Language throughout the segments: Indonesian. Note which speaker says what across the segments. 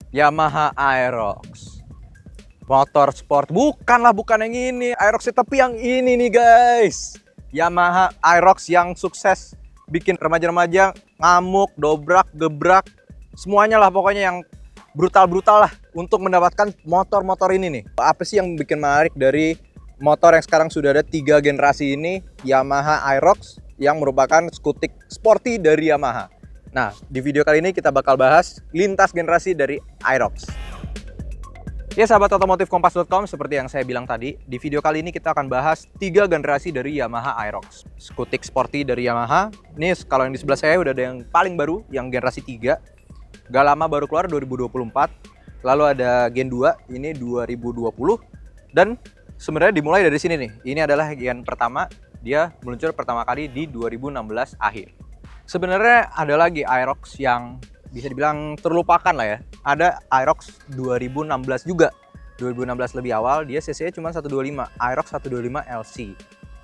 Speaker 1: Yamaha Aerox. Motor sport. Bukan yang ini. Aerox tapi yang ini nih guys. Yamaha Aerox yang sukses bikin remaja-remaja ngamuk, dobrak, gebrak. Semuanya lah pokoknya yang brutal-brutal lah untuk mendapatkan motor-motor ini nih. Apa sih yang bikin menarik dari motor yang sekarang sudah ada 3 generasi ini, Yamaha Aerox yang merupakan skutik sporty dari Yamaha. Nah, di video kali ini kita bakal bahas lintas generasi dari Aerox. Ya sahabat otomotif kompas.com, seperti yang saya bilang tadi, di video kali ini kita akan bahas 3 generasi dari Yamaha Aerox. Skutik sporty dari Yamaha. Ini kalau yang di sebelah saya udah ada yang paling baru, yang generasi 3. Gak lama baru keluar 2024. Lalu ada Gen 2, ini 2020. Dan sebenarnya dimulai dari sini nih. Ini adalah gen pertama, dia meluncur pertama kali di 2016 akhir. Sebenarnya ada lagi Aerox yang bisa dibilang terlupakan lah ya. Ada Aerox 2016 juga. 2016 lebih awal, dia cc-nya cuma 125, Aerox 125 LC.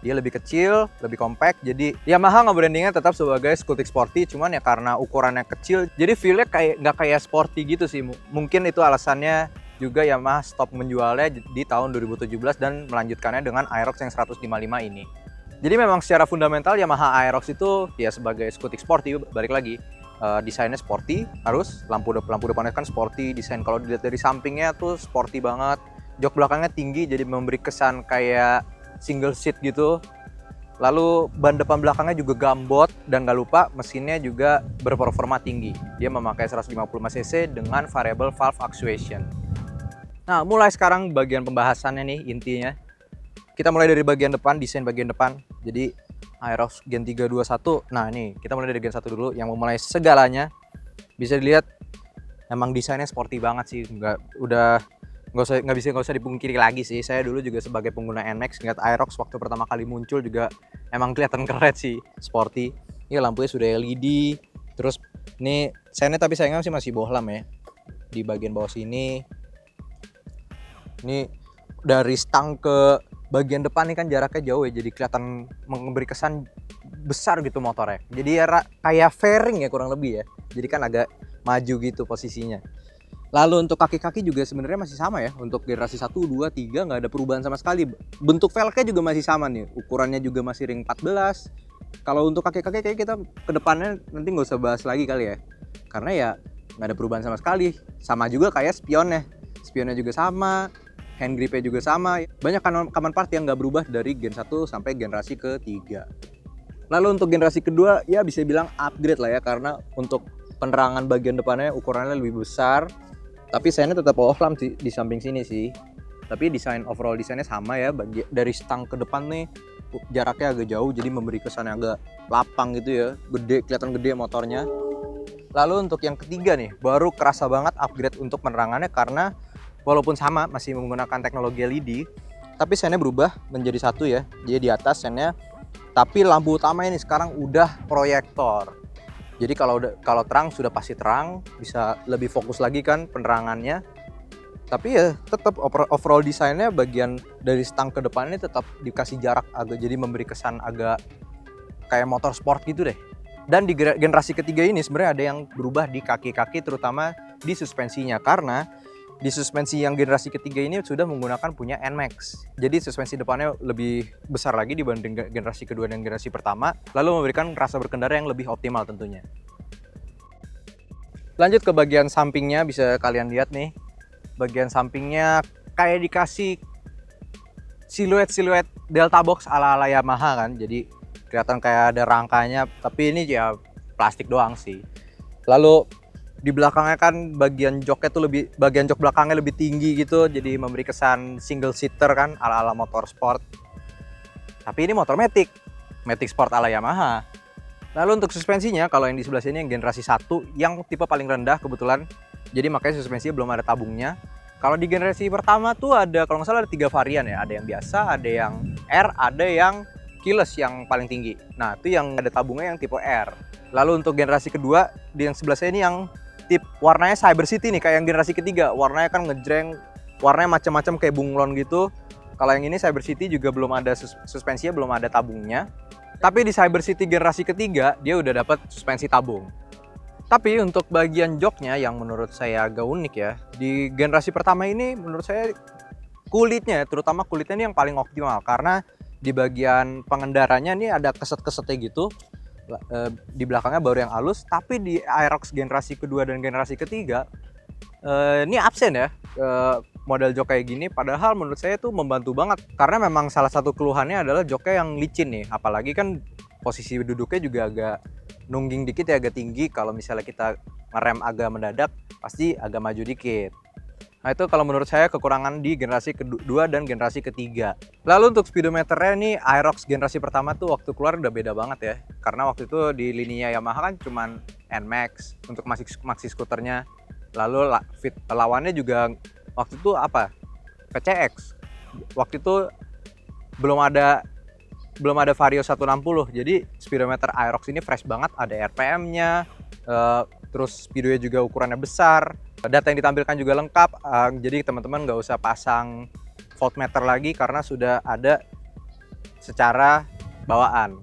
Speaker 1: Dia lebih kecil, lebih compact, jadi Yamaha nge-brandingnya tetap sebagai skutik sporty, cuman ya karena ukurannya kecil, jadi feel-nya nggak kayak sporty gitu sih. Mungkin itu alasannya juga Yamaha stop menjualnya di tahun 2017 dan melanjutkannya dengan Aerox yang 155 ini. Jadi memang secara fundamental Yamaha Aerox itu ya sebagai skutik sporty, balik lagi. Desainnya sporty, harus lampu depannya kan sporty, desain kalau dilihat dari sampingnya tuh sporty banget, jok belakangnya tinggi jadi memberi kesan kayak single seat gitu. Lalu ban depan belakangnya juga gambot, dan gak lupa mesinnya juga berperforma tinggi. Dia memakai 155 cc dengan variable valve actuation. Nah, mulai sekarang bagian pembahasannya nih intinya. Kita mulai dari bagian depan, desain bagian depan. Jadi Aerox Gen 321. Nah, ini kita mulai dari Gen 1 dulu yang memulai segalanya. Bisa dilihat emang desainnya sporty banget sih. Nggak usah dipungkiri lagi sih. Saya dulu juga sebagai pengguna NMAX ngeliat Aerox waktu pertama kali muncul juga emang kelihatan keren sih, sporty. Ini lampunya sudah LED. Terus ini sennya tapi sayangnya masih bohlam ya. Di bagian bawah sini. Ini dari stang ke bagian depan ini kan jaraknya jauh ya, jadi kelihatan memberi kesan besar gitu motornya. Jadi ya kayak fairing ya kurang lebih ya. Jadi kan agak maju gitu posisinya. Lalu untuk kaki-kaki juga sebenarnya masih sama ya. Untuk generasi 1, 2, 3 nggak ada perubahan sama sekali. Bentuk velgnya juga masih sama nih. Ukurannya juga masih ring 14. Kalau untuk kaki-kaki kayak kita ke depannya nanti nggak usah bahas lagi kali ya. Karena ya nggak ada perubahan sama sekali. Sama juga kayak spionnya. Spionnya juga sama. Hand gripnya juga sama. Banyak common part yang nggak berubah dari Gen 1 sampai generasi ke-3. Lalu untuk generasi kedua ya bisa bilang upgrade lah ya, karena untuk penerangan bagian depannya ukurannya lebih besar. Tapi sayangnya tetap ohlam sih di samping sini sih. Tapi overall desainnya sama ya. Dari stang ke depan nih jaraknya agak jauh, jadi memberi kesan yang agak lapang gitu ya. Gede, kelihatan gede motornya. Lalu untuk yang ketiga nih, baru kerasa banget upgrade untuk penerangannya, karena walaupun sama masih menggunakan teknologi LED, tapi sennya berubah menjadi satu ya. Dia di atas sennya, tapi lampu utama ini sekarang udah proyektor. Jadi kalau terang sudah pasti terang, bisa lebih fokus lagi kan penerangannya. Tapi ya tetap overall desainnya bagian dari stang ke depan ini tetap dikasih jarak agak, jadi memberi kesan agak kayak motor sport gitu deh. Dan di generasi ketiga ini sebenarnya ada yang berubah di kaki-kaki, terutama di suspensinya, karena di suspensi yang generasi ketiga ini sudah menggunakan punya NMAX. Jadi suspensi depannya lebih besar lagi dibanding generasi kedua dan generasi pertama, lalu memberikan rasa berkendara yang lebih optimal tentunya. Lanjut ke bagian sampingnya, bisa kalian lihat nih. Bagian sampingnya kayak dikasih siluet delta box ala-ala Yamaha kan. Jadi kelihatan kayak ada rangkanya, tapi ini ya plastik doang sih. Lalu di belakangnya kan bagian jok belakangnya lebih tinggi gitu, jadi memberi kesan single seater kan ala-ala motor sport. Tapi ini motor Matic Sport ala Yamaha. Lalu untuk suspensinya, kalau yang di sebelah sini yang generasi 1 yang tipe paling rendah kebetulan, jadi makanya suspensinya belum ada tabungnya. Kalau di generasi pertama tuh ada, kalau nggak salah ada 3 varian ya, ada yang biasa, ada yang R, ada yang keyless yang paling tinggi. Nah itu yang ada tabungnya yang tipe R. Lalu untuk generasi kedua, di yang sebelah saya ini yang warnanya Cyber City nih, kayak yang generasi ketiga. Warnanya kan ngejreng, warnanya macam-macam kayak bunglon gitu. Kalau yang ini Cyber City juga belum ada suspensinya, belum ada tabungnya. Tapi di Cyber City generasi ketiga dia udah dapat suspensi tabung. Tapi untuk bagian joknya yang menurut saya agak unik ya, di generasi pertama ini menurut saya kulitnya, terutama kulitnya ini yang paling optimal karena di bagian pengendaranya ini ada keset-kesetnya gitu. Di belakangnya baru yang halus, tapi di Aerox generasi kedua dan generasi ketiga ini absen ya model jok kayak gini. Padahal menurut saya itu membantu banget karena memang salah satu keluhannya adalah joknya yang licin nih, apalagi kan posisi duduknya juga agak nungging dikit ya, agak tinggi. Kalau misalnya kita ngerem agak mendadak pasti agak maju dikit. Nah itu kalau menurut saya kekurangan di generasi kedua dan generasi ketiga. Lalu untuk speedometernya nih, Aerox generasi pertama tuh waktu keluar udah beda banget ya. Karena waktu itu di lininya Yamaha kan cuman NMAX untuk maxi skuternya. Lalu lawannya juga waktu itu apa? PCX. Waktu itu belum ada Vario 160. Jadi speedometer Aerox ini fresh banget, ada RPM-nya, terus speedonya juga ukurannya besar. Data yang ditampilkan juga lengkap, jadi teman-teman nggak usah pasang voltmeter lagi karena sudah ada secara bawaan.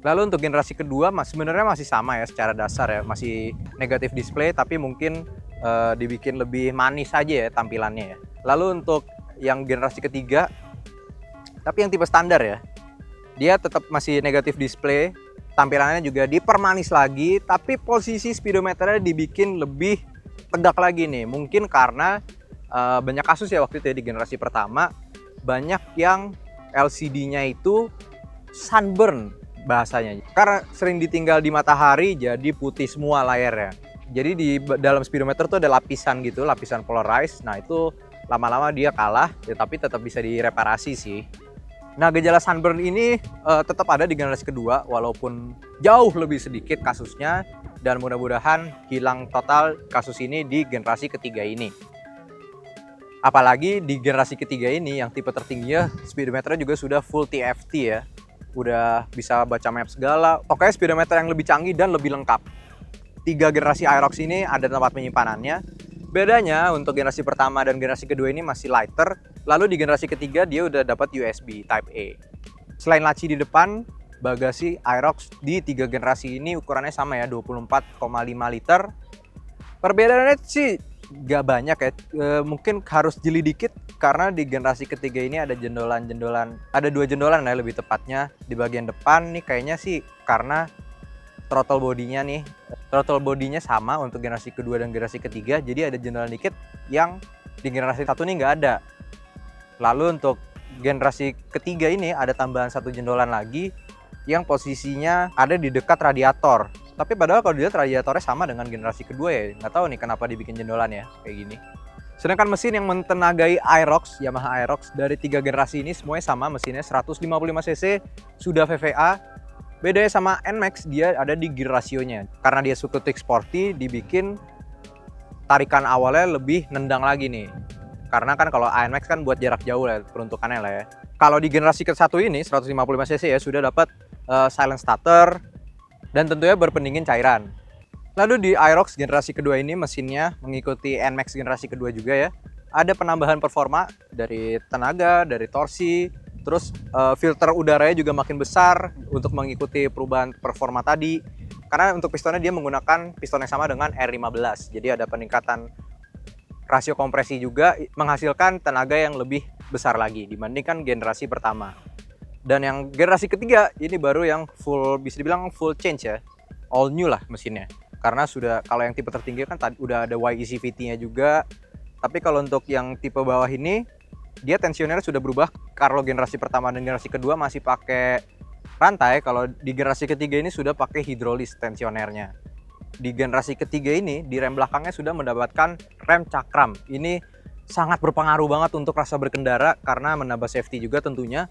Speaker 1: Lalu untuk generasi kedua sebenarnya masih sama ya secara dasar ya, masih negatif display tapi mungkin dibikin lebih manis aja ya tampilannya ya. Lalu untuk yang generasi ketiga, tapi yang tipe standar ya, dia tetap masih negatif display, tampilannya juga dipermanis lagi, tapi posisi speedometernya dibikin lebih tegak lagi nih. Mungkin karena banyak kasus ya waktu itu ya, di generasi pertama banyak yang LCD-nya itu sunburn bahasanya, karena sering ditinggal di matahari jadi putih semua layarnya. Jadi di dalam speedometer tuh ada lapisan gitu, lapisan polarized. Nah itu lama-lama dia kalah ya, tapi tetap bisa direparasi sih. Nah gejala sunburn ini tetap ada di generasi kedua walaupun jauh lebih sedikit kasusnya, dan mudah-mudahan hilang total kasus ini di generasi ketiga ini. Apalagi di generasi ketiga ini yang tipe tertingginya speedometernya juga sudah full TFT ya. Udah bisa baca map segala. Pokoknya speedometer yang lebih canggih dan lebih lengkap. 3 generasi Aerox ini ada tempat penyimpanannya. Bedanya untuk generasi pertama dan generasi kedua ini masih lighter. Lalu di generasi ketiga dia udah dapat USB Type A. Selain laci di depan, bagasi Aerox di 3 generasi ini ukurannya sama ya, 24,5 liter. Perbedaannya sih gak banyak ya, mungkin harus jeli dikit karena di generasi ketiga ini ada jendolan-jendolan, ada 2 jendolan ya lebih tepatnya di bagian depan nih. Kayaknya sih karena throttle bodinya sama untuk generasi kedua dan generasi ketiga, jadi ada jendolan dikit yang di generasi satu nih nggak ada. Lalu untuk generasi ketiga ini ada tambahan 1 jendolan lagi yang posisinya ada di dekat radiator. Tapi padahal kalau dilihat radiatornya sama dengan generasi kedua ya, nggak tahu nih kenapa dibikin jendolan ya kayak gini. Sedangkan mesin yang mentenagai Aerox, Yamaha Aerox dari 3 generasi ini semuanya sama, mesinnya 155 cc, sudah VVA. Bedanya sama NMAX, dia ada di gear rasionya. Karena dia skutik sporty, dibikin tarikan awalnya lebih nendang lagi nih. Karena kan kalau NMAX kan buat jarak jauh lah peruntukannya lah ya. Kalau di generasi ke-1 ini 155 cc ya sudah dapat silent starter dan tentunya berpendingin cairan. Lalu di Aerox generasi kedua ini mesinnya mengikuti NMAX generasi kedua juga ya. Ada penambahan performa dari tenaga, dari torsi, terus filter udaranya juga makin besar untuk mengikuti perubahan performa tadi. Karena untuk pistonnya dia menggunakan piston yang sama dengan R15. Jadi ada peningkatan rasio kompresi juga, menghasilkan tenaga yang lebih besar lagi dibandingkan generasi pertama. Dan yang generasi ketiga ini baru yang full, bisa dibilang full change ya, all new lah mesinnya. Karena sudah, kalau yang tipe tertinggi kan udah ada YECVT-nya juga. Tapi kalau untuk yang tipe bawah ini, dia tensionernya sudah berubah. Kalau generasi pertama dan generasi kedua masih pakai rantai, kalau di generasi ketiga ini sudah pakai hidrolis tensionernya. Di generasi ketiga ini, di rem belakangnya sudah mendapatkan rem cakram. Ini sangat berpengaruh banget untuk rasa berkendara karena menambah safety juga tentunya.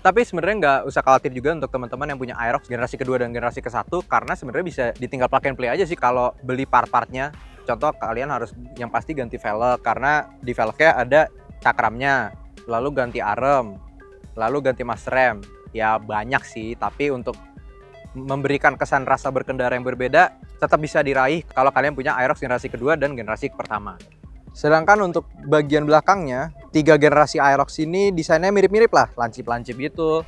Speaker 1: Tapi sebenarnya nggak usah khawatir juga untuk teman-teman yang punya Aerox generasi kedua dan generasi ke-1, karena sebenarnya bisa ditinggal plug and play aja sih kalau beli part-partnya. Contoh kalian harus yang pasti ganti velg, karena di velgnya ada cakramnya, lalu ganti arem, lalu ganti master rem. Ya banyak sih, tapi untuk memberikan kesan rasa berkendara yang berbeda tetap bisa diraih kalau kalian punya Aerox generasi kedua dan generasi pertama. Sedangkan untuk bagian belakangnya, 3 generasi Aerox ini desainnya mirip-mirip lah, lancip-lancip gitu.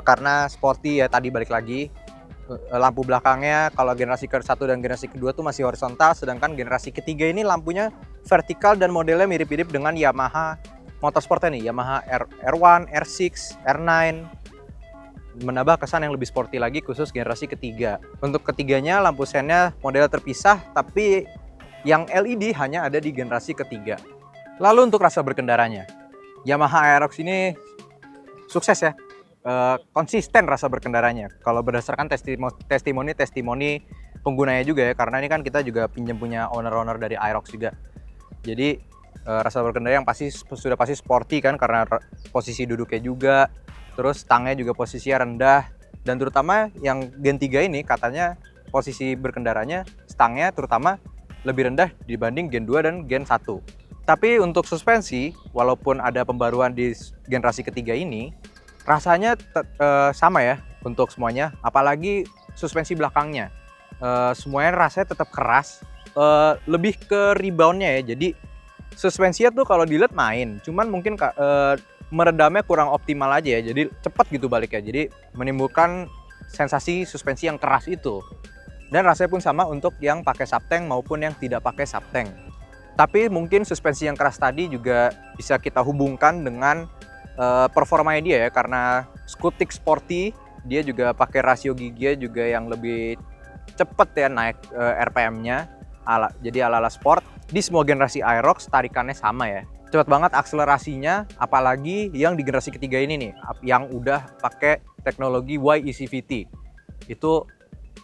Speaker 1: Karena sporty ya tadi balik lagi. lampu belakangnya kalau generasi ke-1 dan generasi kedua tuh masih horizontal, sedangkan generasi ketiga ini lampunya vertikal dan modelnya mirip-mirip dengan Yamaha motorsportnya nih, Yamaha R1, R6, R9, menambah kesan yang lebih sporty lagi khusus generasi ketiga. Untuk ketiganya lampu sennya model terpisah, tapi yang LED hanya ada di generasi ketiga. Lalu untuk rasa berkendaranya, Yamaha Aerox ini sukses ya, konsisten rasa berkendaranya. Kalau berdasarkan testimoni penggunanya juga ya, karena ini kan kita juga pinjam punya owner dari Aerox juga. Jadi rasa berkendara yang sudah pasti sporty kan, karena posisi duduknya juga, terus stangnya juga posisinya rendah, dan terutama yang Gen 3 ini katanya posisi berkendaranya, stangnya terutama lebih rendah dibanding Gen 2 dan Gen 1. Tapi untuk suspensi, walaupun ada pembaruan di generasi ketiga ini, rasanya sama ya untuk semuanya, apalagi suspensi belakangnya. Semuanya rasanya tetap keras, lebih ke reboundnya ya. Jadi suspensinya tuh kalau dilihat main, cuman mungkin meredamnya kurang optimal aja ya. Jadi cepat gitu baliknya, jadi menimbulkan sensasi suspensi yang keras itu. Dan rasanya pun sama untuk yang pakai subtank maupun yang tidak pakai subtank. Tapi mungkin suspensi yang keras tadi juga bisa kita hubungkan dengan performanya dia ya, karena Scutic Sporty dia juga pakai rasio giginya juga yang lebih cepet ya naik RPM-nya, jadi ala-ala sport. Di semua generasi Aerox tarikannya sama ya, cepet banget akselerasinya, apalagi yang di generasi ketiga ini nih yang udah pakai teknologi YECVT. Itu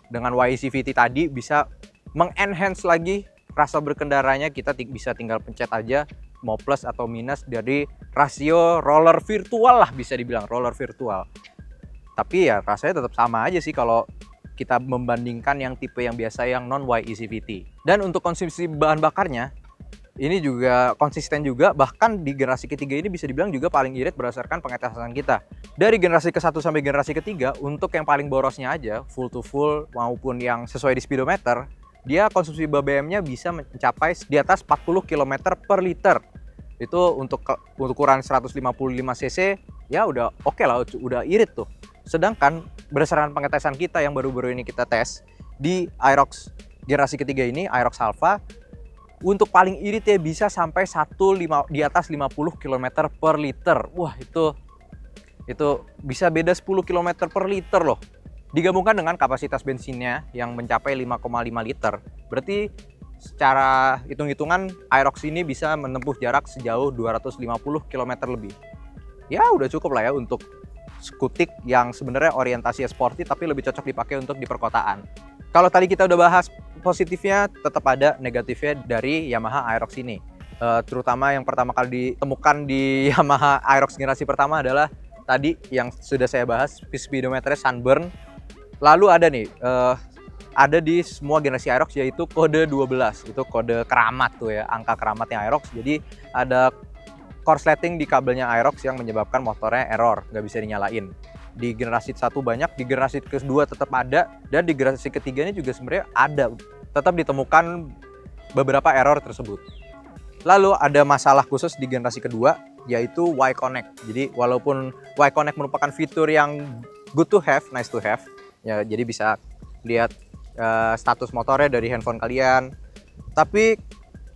Speaker 1: dengan YECVT tadi bisa mengenhance lagi rasa berkendaranya, kita bisa tinggal pencet aja mau plus atau minus dari rasio roller virtual lah, bisa dibilang roller virtual. Tapi ya rasanya tetap sama aja sih kalau kita membandingkan yang tipe yang biasa yang non YECVT. Dan untuk konsumsi bahan bakarnya ini juga konsisten juga, bahkan di generasi ketiga ini bisa dibilang juga paling irit berdasarkan pengetesan kita. Dari generasi ke-1 sampai generasi ketiga, untuk yang paling borosnya aja, full to full maupun yang sesuai di speedometer, dia konsumsi BBM-nya bisa mencapai di atas 40 km per liter. Itu untuk ukuran 155 cc ya udah oke lah, udah irit tuh. Sedangkan berdasarkan pengetesan kita yang baru-baru ini kita tes di Aerox generasi ketiga ini, Aerox Alpha, untuk paling irit ya bisa sampai di atas 50 km per liter. Wah, itu bisa beda 10 km per liter loh. Digabungkan dengan kapasitas bensinnya yang mencapai 5,5 liter. Berarti secara hitung-hitungan Aerox ini bisa menempuh jarak sejauh 250 km lebih. Ya udah cukup lah ya untuk Scutic yang sebenarnya orientasinya sporty tapi lebih cocok dipakai untuk di perkotaan. Kalau tadi kita udah bahas positifnya, tetap ada negatifnya dari Yamaha Aerox ini. Terutama yang pertama kali ditemukan di Yamaha Aerox generasi pertama adalah tadi yang sudah saya bahas, speedometernya sunburn. Lalu ada nih, ada di semua generasi Aerox yaitu kode 12, itu kode keramat tuh ya, angka keramatnya Aerox. Jadi ada korsleting di kabelnya Aerox yang menyebabkan motornya error, nggak bisa dinyalain. Di generasi 1 banyak, di generasi kedua tetap ada, dan di generasi ketiga ini juga sebenarnya ada, tetap ditemukan beberapa error tersebut. Lalu ada masalah khusus di generasi kedua, yaitu Y-Connect. Jadi walaupun Y-Connect merupakan fitur yang good to have, nice to have, ya, jadi bisa lihat status motornya dari handphone kalian, tapi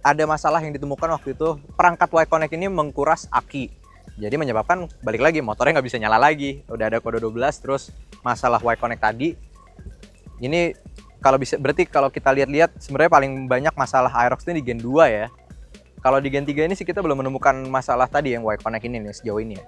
Speaker 1: ada masalah yang ditemukan waktu itu, perangkat Y-Connect ini mengkuras aki. Jadi menyebabkan balik lagi motornya nggak bisa nyala lagi. Udah ada kode 12, terus masalah Y-Connect tadi. Ini kalau bisa, berarti kalau kita lihat-lihat sebenarnya paling banyak masalah Aerox ini di Gen 2 ya. Kalau di Gen 3 ini sih kita belum menemukan masalah tadi yang Y-Connect ini nih sejauh ini ya.